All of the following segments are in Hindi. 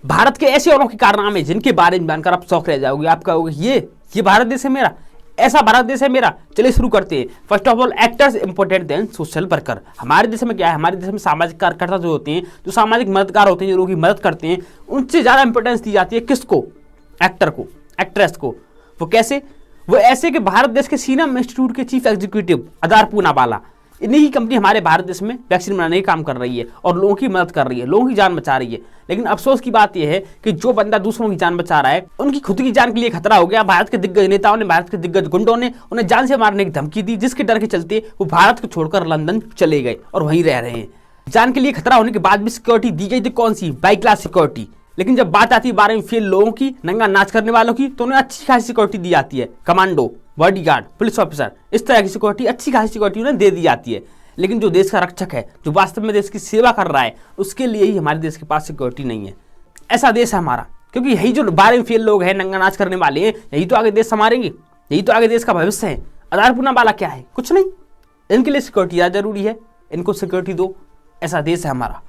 भारत के ऐसे अनोखे कारनामे जिनके बारे में जानकर आप शौक रह जाओगे। आप कहोगे ये भारत देश है मेरा, ऐसा भारत देश है मेरा। चलिए शुरू करते हैं। First of all, actors important than social worker. हमारे देश में क्या है, हमारे देश में सामाजिक कार्यकर्ता जो होते हैं, जो सामाजिक मददगार होते हैं, जो लोगों की मदद करते हैं, उनसे ज्यादा इंपॉर्टेंस दी जाती है किसको? एक्टर को, एक्ट्रेस को। वो कैसे? वो ऐसे कि भारत देश के सीरम इंस्टीट्यूट के चीफ एग्जीक्यूटिव अदार पूनावाला, इन्हीं की कंपनी हमारे भारत देश में वैक्सीन बनाने का काम कर रही है और लोगों की मदद कर रही है, लोगों की जान बचा रही है। लेकिन अफसोस की बात यह है कि जो बंदा दूसरों की जान बचा रहा है, उनकी खुद की जान के लिए खतरा हो गया। भारत के दिग्गज नेताओं ने, भारत के दिग्गज गुंडों ने उन्हें जान से मारने की धमकी दी, जिसके डर के चलते वो भारत को छोड़कर लंदन चले गए और वहीं रह रहे हैं। जान के लिए खतरा होने के बाद भी सिक्योरिटी दी गई थी, कौन सी? By class security. लेकिन जब बात आती है 12वीं फेल लोगों की, नंगा नाच करने वालों की, तो उन्हें अच्छी खासी सिक्योरिटी दी जाती है। कमांडो, बॉडीगार्ड, पुलिस ऑफिसर, इस तरह की सिक्योरिटी, अच्छी खासी सिक्योरिटी उन्हें दे दी जाती है। लेकिन जो देश का रक्षक है, जो वास्तव में देश की सेवा कर रहा है, उसके लिए ही हमारे देश के पास सिक्योरिटी नहीं है। ऐसा देश है हमारा, क्योंकि यही जो 12वीं फेल लोग हैं, नंगा नाच करने वाले हैं, यही तो आगे देश संभालेंगे, यही तो आगे देश का भविष्य है। आधार पूनावाला क्या है? कुछ नहीं। इनके लिए सिक्योरिटी ज़्यादा जरूरी है, इनको सिक्योरिटी दो। ऐसा देश है हमारा।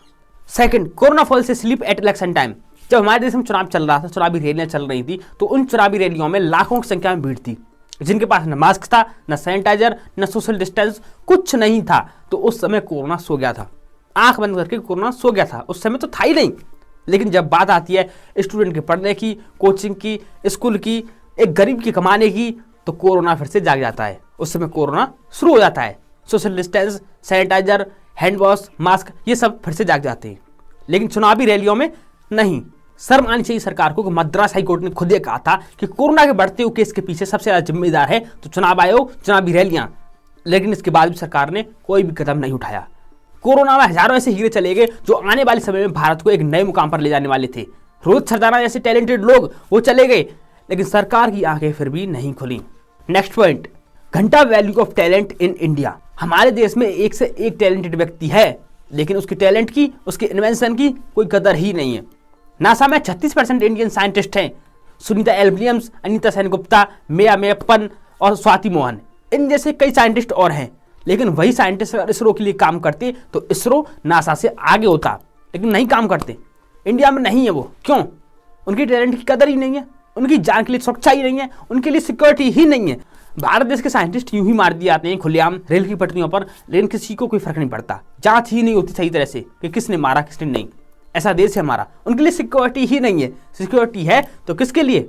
सेकंड, कोरोना फॉल से स्लीप एट इलेक्शन टाइम। जब हमारे देश में चुनाव चल रहा था, चुनावी रैलियां चल रही थी, तो उन चुनावी रैलियों में लाखों की संख्या में भीड़ थी, जिनके पास न मास्क था, न सैनिटाइजर, न सोशल डिस्टेंस, कुछ नहीं था। तो उस समय कोरोना सो गया था, आंख बंद करके कोरोना सो गया था। उस समय तो था ही नहीं। लेकिन जब बात आती है स्टूडेंट के पढ़ने की, कोचिंग की, स्कूल की, एक गरीब की कमाने की, तो कोरोना फिर से जाग जाता है। उस समय कोरोना शुरू हो जाता है। Social distance, sanitiser, hand wash, mask, ये सब फिर से जाग जाते हैं। लेकिन चुनावी रैलियों में नहीं। शर्म आनी चाहिए सरकार को कि मद्रास हाई कोर्ट ने खुद ये कहा था कि कोरोना के बढ़ते हुए केस के पीछे सबसे ज्यादा जिम्मेदार है तो चुनाव आयोग, चुनावी रैलियां। लेकिन इसके बाद भी सरकार ने कोई भी कदम नहीं उठाया। कोरोना में हजारों ऐसे हीरे चले गए जो आने वाले समय में भारत को एक नए मुकाम पर ले जाने वाले थे। रोहित सरदाना जैसे टैलेंटेड लोग वो चले गए, लेकिन सरकार की आंखें फिर भी नहीं खुली। नेक्स्ट पॉइंट, घंटा value of talent in India. हमारे देश में एक से एक टैलेंटेड व्यक्ति है, लेकिन उसके टैलेंट की, उसके इन्वेंशन की कोई कदर ही नहीं है। नासा में 36% इंडियन साइंटिस्ट हैं। सुनीता एल विलियम्स, अनीता सेनगुप्ता, मेया मैप्पन और स्वाति मोहन, इन जैसे कई साइंटिस्ट और हैं। लेकिन वही साइंटिस्ट अगर इसरो के लिए काम करते तो इसरो नासा से आगे होता, लेकिन नहीं काम करते। इंडिया में नहीं है वो। क्यों? उनकी टैलेंट की कदर ही नहीं है, उनकी जान के लिए सुरक्षा ही नहीं है, उनके लिए सिक्योरिटी ही नहीं है। भारत देश के साइंटिस्ट यूं ही मार दिए जाते हैं खुलेआम रेल की पटरियों पर, लेकिन किसी को कोई फर्क नहीं पड़ता। जांच ही नहीं होती सही तरह से कि किसने मारा किसने नहीं। ऐसा देश है हमारा। उनके लिए सिक्योरिटी ही नहीं है। सिक्योरिटी है तो किसके लिए?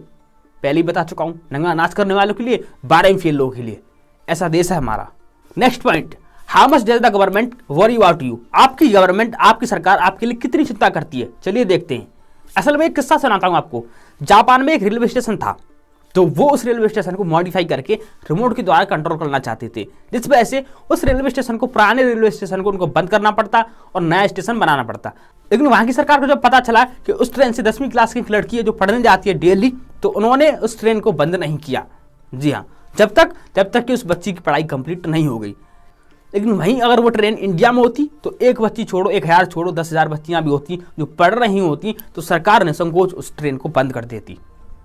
पहले ही बता चुका हूं, नंगा नाच करने वालों के लिए, 12वीं फेल लोगों के लिए। ऐसा देश है हमारा। Next point, how much does the government worry about you. आपकी गवर्नमेंट, आपकी सरकार आपके लिए कितनी चिंता करती है, चलिए देखते हैं। असल में एक किस्सा सुनाता हूं आपको। जापान में एक रेलवे स्टेशन था, तो वो उस रेलवे स्टेशन को मॉडिफाई करके रिमोट के द्वारा कंट्रोल करना चाहते थे, जिस वजह से उस रेलवे स्टेशन को, पुराने रेलवे स्टेशन को उनको बंद करना पड़ता और नया स्टेशन बनाना पड़ता। लेकिन वहां की सरकार को जब पता चला कि उस ट्रेन से 10वीं क्लास की एक लड़की है जो पढ़ने जाती है डेली, तो उन्होंने उस ट्रेन को बंद नहीं किया। जी हाँ, जब तक कि उस बच्ची की पढ़ाई कंप्लीट नहीं हो गई। लेकिन वहीं अगर वो ट्रेन इंडिया में होती तो एक बच्ची छोड़ो, 1000 छोड़ो, 10,000 बच्चियां भी होती जो पढ़ रही होती, तो सरकार ने संकोच उस ट्रेन को बंद कर देती।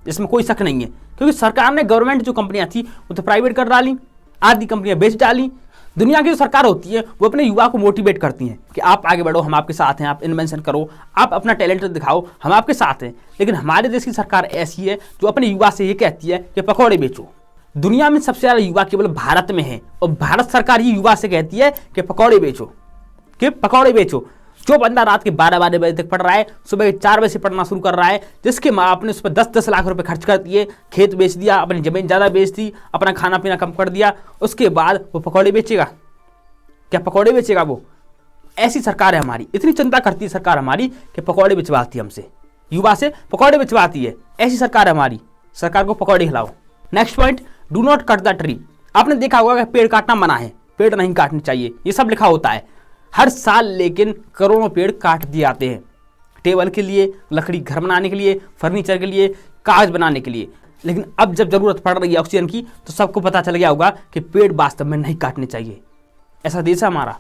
इसमें कोई शक नहीं है, क्योंकि सरकार ने, गवर्नमेंट जो कंपनियां थी वो तो प्राइवेट कर डाली, आधी कंपनियां बेच डाली। दुनिया की जो सरकार होती है वो अपने युवा को मोटिवेट करती हैं कि आप आगे बढ़ो, हम आपके साथ हैं, आप इन्वेंशन करो, आप अपना टैलेंट दिखाओ, हम आपके साथ हैं। लेकिन हमारे देश की सरकार ऐसी है जो अपने युवा से ये कहती है कि पकौड़े बेचो। दुनिया में सबसे ज्यादा युवा केवल भारत में है, और भारत सरकार ही युवा से कहती है कि पकौड़े बेचो, कि पकौड़े बेचो। जो बंदा रात के 12 बजे तक पढ़ रहा है, सुबह 4 बजे से पढ़ना शुरू कर रहा है, जिसके माँ बाप ने उस पर 10-10 लाख रुपए खर्च कर दिए, खेत बेच दिया, अपनी जमीन ज़्यादा बेच दी, अपना खाना पीना कम कर दिया, उसके बाद वो पकौड़े बेचेगा? क्या पकौड़े बेचेगा वो? ऐसी सरकार है हमारी। इतनी चिंता करती है सरकार हमारी कि पकौड़े बेचवाती है हमसे, युवा से पकौड़े बेचवाती है। ऐसी सरकार है हमारी। सरकार को पकौड़े खिलाओ। Next point, do not cut the tree. आपने देखा होगा कि पेड़ काटना मना है, पेड़ नहीं काटने चाहिए, ये सब लिखा होता है हर साल। लेकिन करोड़ों पेड़ काट दिए जाते हैं, टेबल के लिए, लकड़ी घर बनाने के लिए, फर्नीचर के लिए, कागज बनाने के लिए। लेकिन अब जब जरूरत पड़ रही है ऑक्सीजन की, तो सबको पता चल गया होगा कि पेड़ वास्तव में नहीं काटने चाहिए। ऐसा देश है हमारा।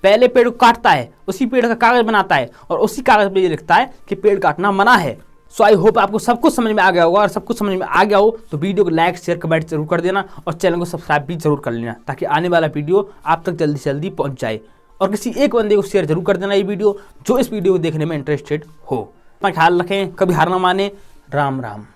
पहले पेड़ को काटता है, उसी पेड़ का कागज बनाता है, और उसी कागज पे ये लिखता है कि पेड़ काटना मना है। सो आई होप आपको सब कुछ समझ में आ गया होगा, और सब कुछ समझ में आ गया हो तो वीडियो को लाइक, शेयर, कमेंट जरूर कर देना, और चैनल को सब्सक्राइब भी जरूर कर लेना, ताकि आने वाला वीडियो आप तक जल्दी से जल्दी पहुंच जाए। और किसी एक बंदे को शेयर जरूर कर देना ये वीडियो, जो इस वीडियो को देखने में इंटरेस्टेड हो। अपना ख्याल रखें, कभी हार ना माने। राम राम।